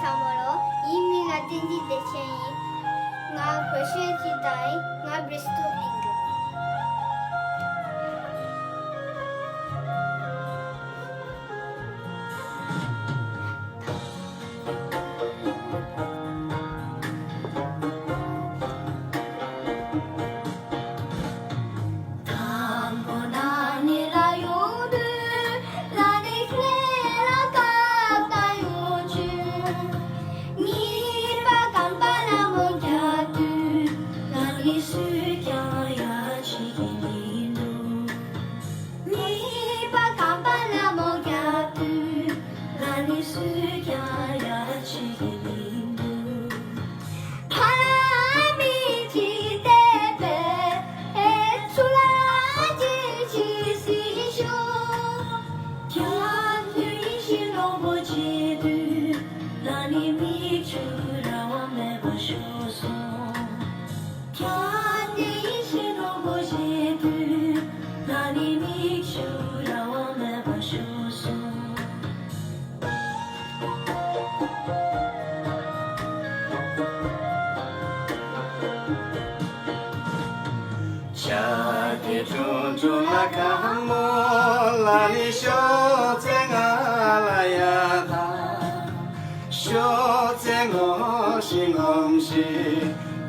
samaro imi nga tinji de chen nga pressure chi dai nga bristo ingo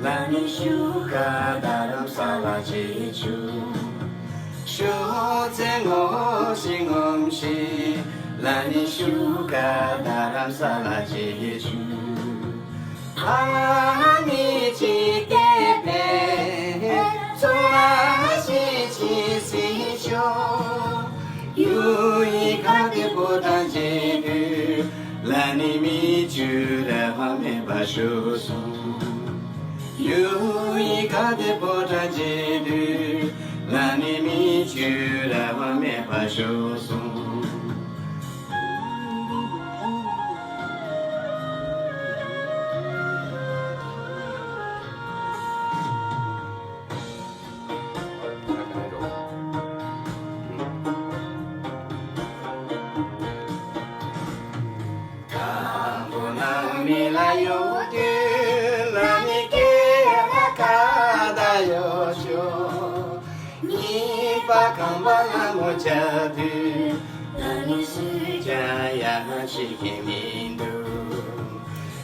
Lani shuka daram sala jeju Shotengo shingom shi Lani shuka daram sala jeju Hani chi tepe Soa shi chi si sho Yui kate potan jeju Lani mi chu da hame basho son Yui kate potan jeju Lani mi chu da hame basho son Kambala mojadu, nani sujaya shikimindu.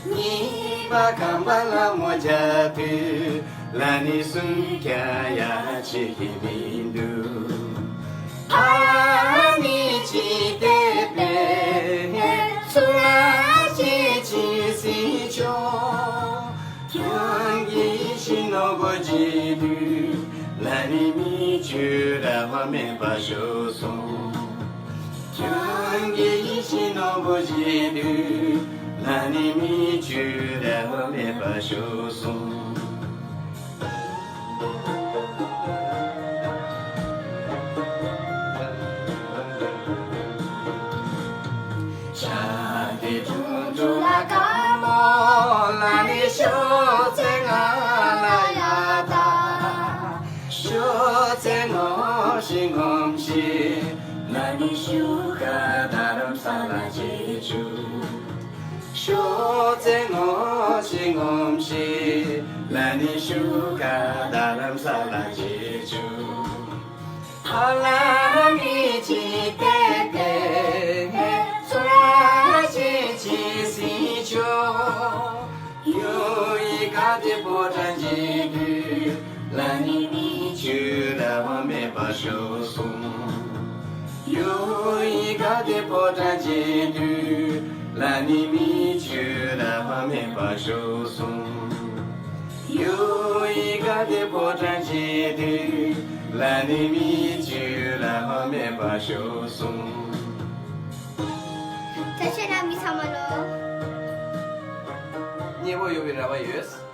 Niba kambala mojadu, nani sujaya shikimindu. Hani chitepe, surashi chisicho, kyangi shinogojidu. Lani mi chu da hame basho son Kyangi ishi no bojidu Lani mi chu da hame basho son Shadi junju la kamo Lani sho tsenga Shotengo shingom shi Lani shuka daram sala jeju Shotengo shingom shi Lani shuka daram sala jeju Halami chi tepe Surashi chi si cho Yui kate potan jeju Lani mi chu da hame basho son Yui kate potan jeju Lani mi chu da hame basho son Yui kate potan jeju Lani mi chu da hame basho son Tashi nami samalo Niebo yobi rabayos